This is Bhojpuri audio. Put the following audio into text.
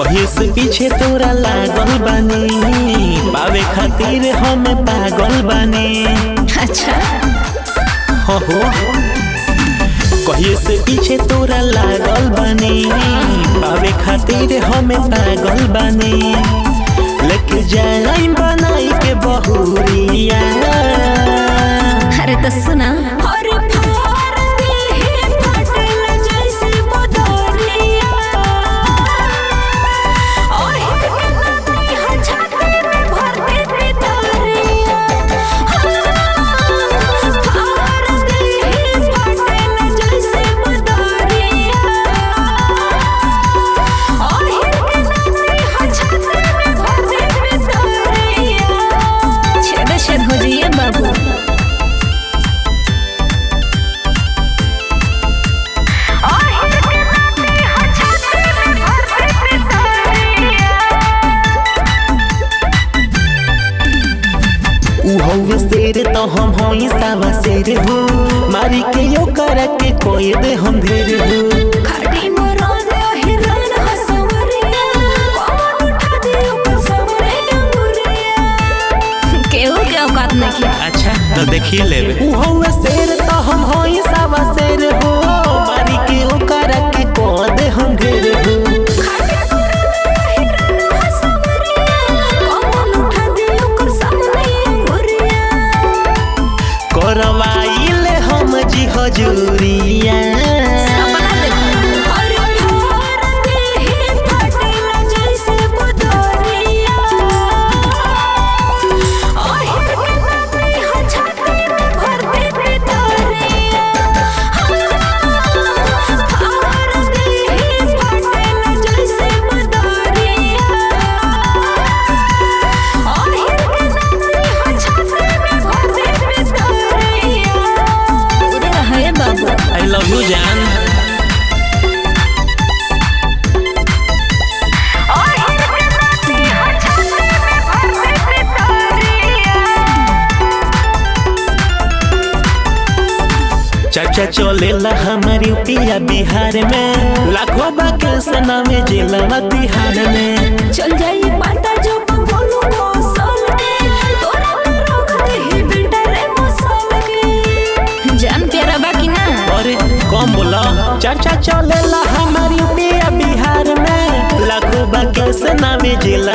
कहीं से पीछे तोरा लागल बानी, पावे खातिर हमें पागल बानी। अच्छा हो कहीं से पीछे तोरा लागल बानी, पावे खातिर हमें पागल बानी। लेके जाई बनाई के बहुरिया। अरे तो सुना हो जाइए बाबू। उहौवे शेर तो हम होई सावा शेर हो, मारी के यो कर के कोई दे हम ढेर हो। खाड़ी मरो दे हिरन हसवरिया, पवन उठा दे ऊपर समरे अंगुरिया। केहू के औकात नहीं किया। अच्छा तो देखिए लेबे। उहौवे शेर तो हम होई सावा शेर हो, मारी के यो कर के कोई दे हम ढेर हो। करवाइले हम जी हजूरिया। I love you जान। चाचा चलेला हमारी पिया बिहार में, लाखों बाके सना में जिला तिहार में। चल जाइए पाता जो बोलू मौसल के, तोरा तो रोक दे ही बेटा रे मौसल के। जान तेरा बाकी ना। अरे कौन बोला? चाचा चलेला हमारी पिया बिहार में, लाखों बाके सना में जिला